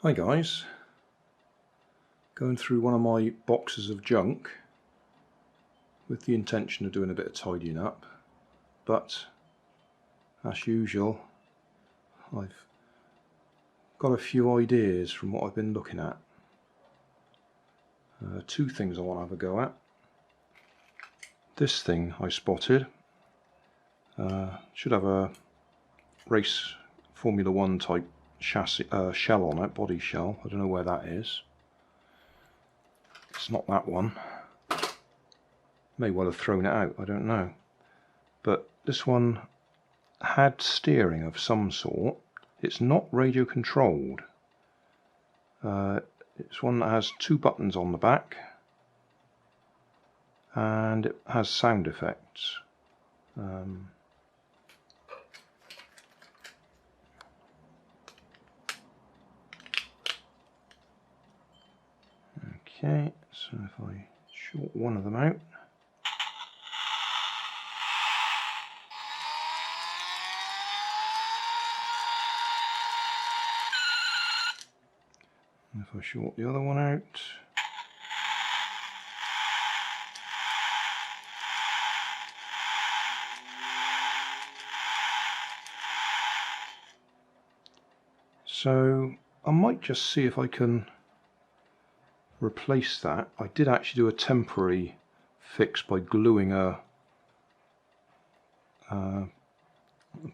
Hi guys, going through one of my boxes of junk with the intention of doing a bit of tidying up, but as usual I've got a few ideas from what I've been looking at. Two things I want to have a go at. This thing I spotted should have a race Formula 1 type chassis shell on it, body shell. I don't know where that is. It's not that one. May well have thrown it out, I don't know. But this one had steering of some sort. It's not radio controlled. It's one that has two buttons on the back and it has sound effects. Okay, so if I short one of them out. And if I short the other one out. So I might just see if I can replace that. I did actually do a temporary fix by gluing a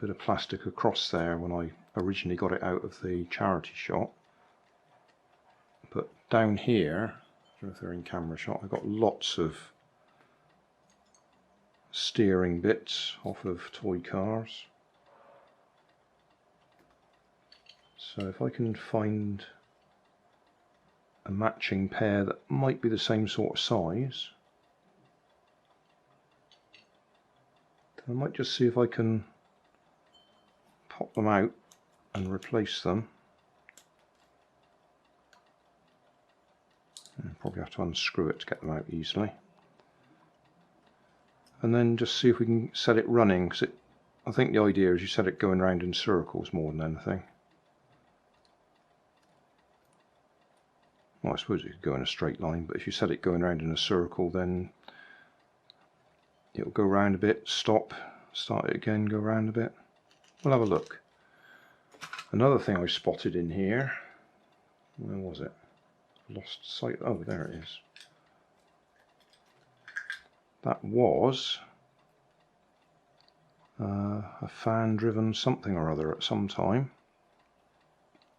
bit of plastic across there when I originally got it out of the charity shop. But down here, I don't know if they're in camera shot, I've got lots of steering bits off of toy cars. So if I can find a matching pair that might be the same sort of size, then I might just see if I can pop them out and replace them. I'll probably have to unscrew it to get them out easily. And then just see if we can set it running, because I think the idea is you set it going around in circles more than anything. Well, I suppose it could go in a straight line, but if you set it going around in a circle, then it'll go round a bit, stop, start it again, go round a bit. We'll have a look. Another thing I spotted in here, where was it? Lost sight. Oh, there it is. That was a fan-driven something or other at some time.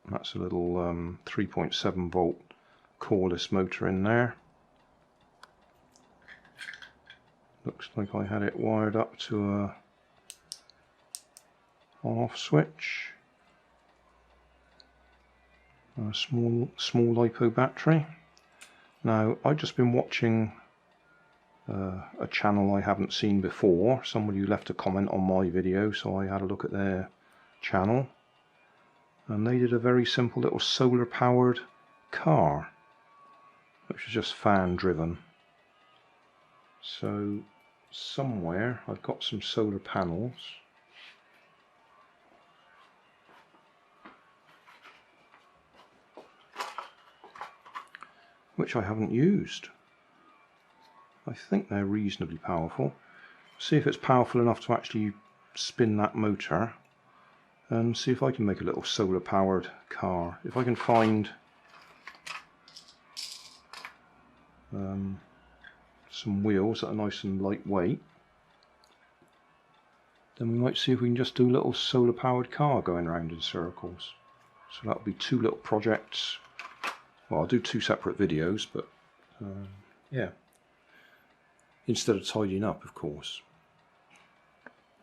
That's a little 3.7 volt coreless motor in there. Looks like I had it wired up to a on-off switch. A small LiPo battery. Now I've just been watching a channel I haven't seen before. Somebody left a comment on my video, so I had a look at their channel, and they did a very simple little solar powered car, which is just fan driven. So somewhere I've got some solar panels. Which I haven't used. I think they're reasonably powerful. See if it's powerful enough to actually spin that motor, and see if I can make a little solar powered car. If I can find some wheels that are nice and lightweight, then we might see if we can just do a little solar powered car going around in circles. So that'll be two little projects. Well, I'll do two separate videos, but yeah, instead of tidying up, of course.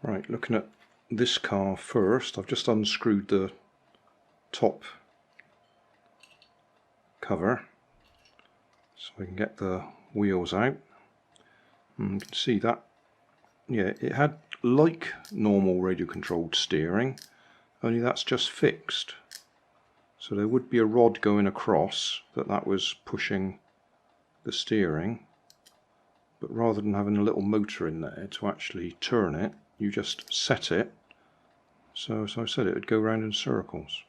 Right, looking at this car first, I've just unscrewed the top cover so we can get the wheels out. And you can see that, yeah, it had like normal radio controlled steering, only that's just fixed. So there would be a rod going across, but that was pushing the steering. But rather than having a little motor in there to actually turn it, you just set it. So as I said, it would go round in circles.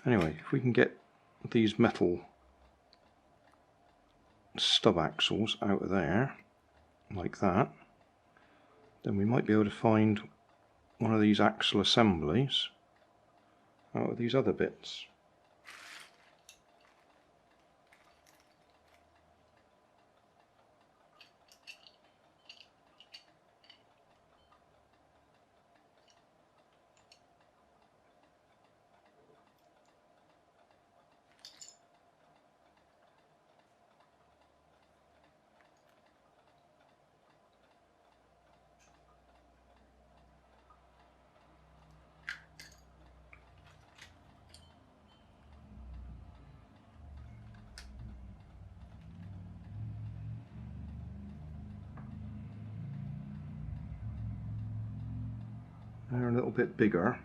Anyway, if we can get these metal stub axles out of there, like that, then we might be able to find one of these axle assemblies out of these other bits. They're a little bit bigger,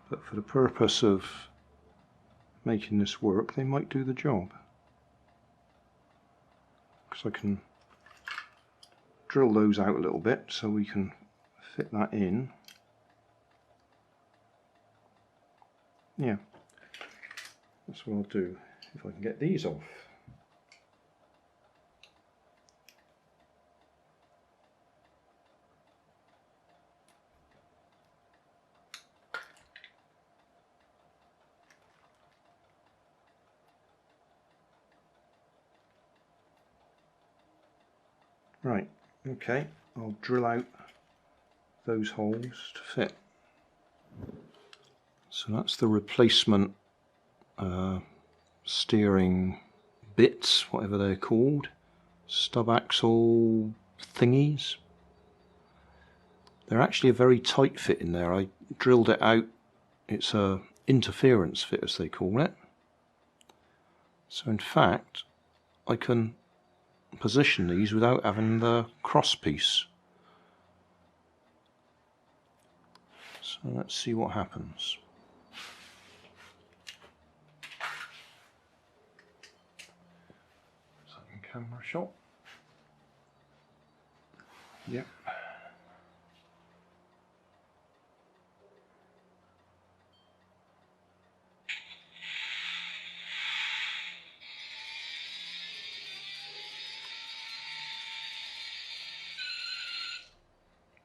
but for the purpose of making this work, they might do the job. Because I can drill those out a little bit so we can fit that in. Yeah, that's what I'll do if I can get these off. Right, okay, I'll drill out those holes to fit. So that's the replacement steering bits, whatever they're called, stub axle thingies. They're actually a very tight fit in there. I drilled it out. It's a interference fit, as they call it. So in fact, I can position these without having the cross piece. So let's see what happens. Second camera shot. Yep.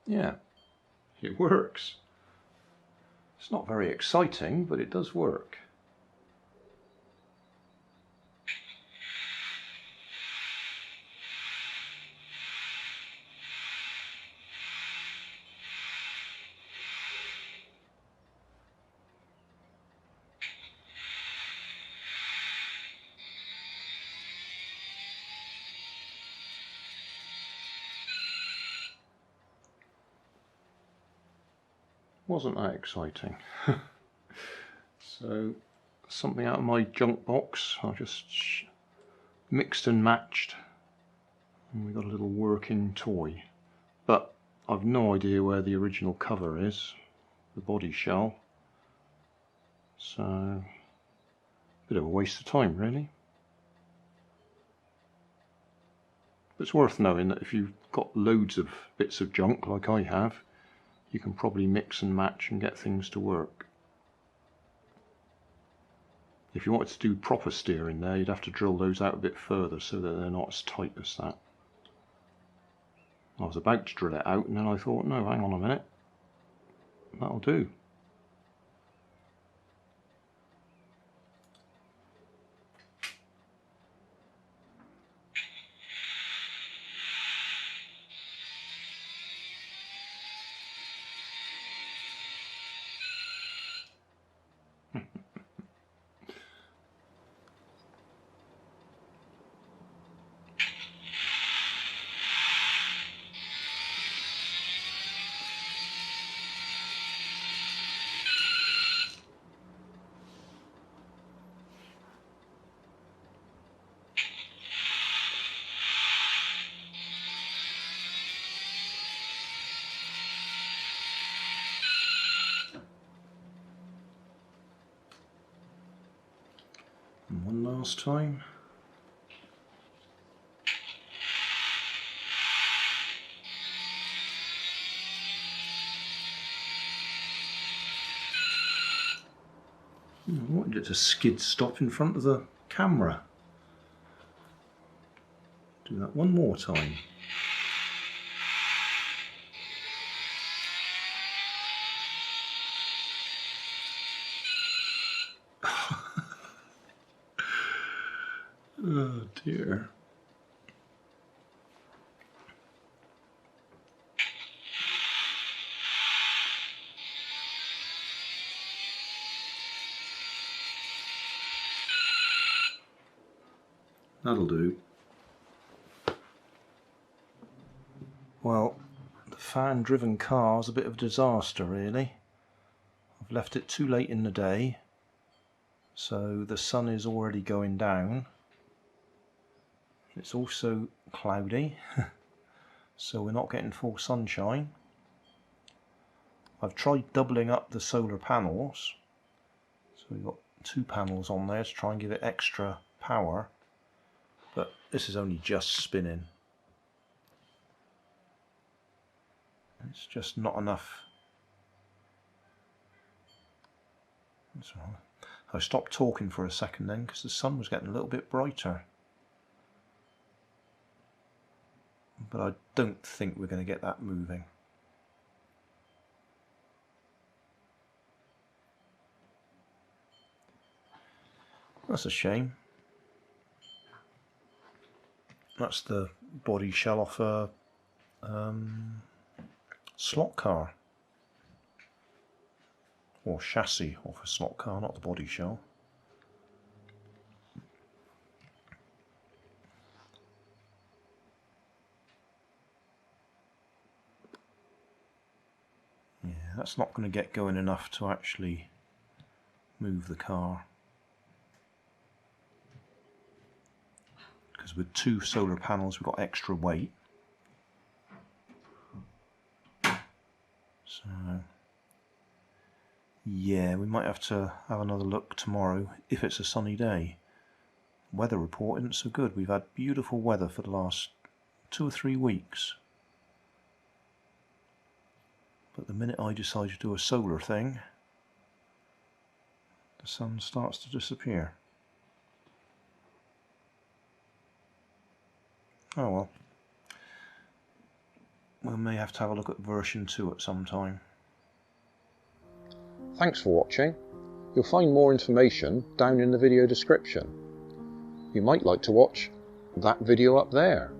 Yeah, it works. It's not very exciting, but it does work. Wasn't that exciting? So something out of my junk box, I just mixed and matched, and we got a little working toy. But I've no idea where the original cover is, the body shell, so a bit of a waste of time really. But it's worth knowing that if you've got loads of bits of junk like I have, you can probably mix and match and get things to work. If you wanted to do proper steering there, you'd have to drill those out a bit further so that they're not as tight as that. I was about to drill it out and then I thought, no, hang on a minute, that'll do. And one last time. I wanted it to skid stop in front of the camera. Do that one more time. Oh dear. That'll do. Well, the fan-driven car's a bit of a disaster, really. I've left it too late in the day, so the sun is already going down. It's also cloudy, so we're not getting full sunshine. I've tried doubling up the solar panels, so we've got 2 panels on there to try and give it extra power, but this is only just spinning. It's just not enough. So I stopped talking for a second then because the sun was getting a little bit brighter. But I don't think we're going to get that moving. That's a shame. That's the body shell off a slot car. Or chassis off a slot car, not the body shell. Yeah, that's not going to get going enough to actually move the car. Because with 2 solar panels we've got extra weight. So yeah, we might have to have another look tomorrow if it's a sunny day. Weather report isn't so good. We've had beautiful weather for the last 2 or 3 weeks. But the minute I decide to do a solar thing, the sun starts to disappear. Oh well. We may have to have a look at version 2 at some time. Thanks for watching. You'll find more information down in the video description. You might like to watch that video up there,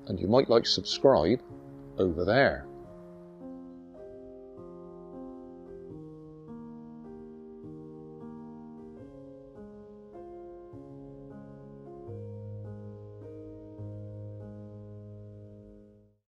and you might like to subscribe over there.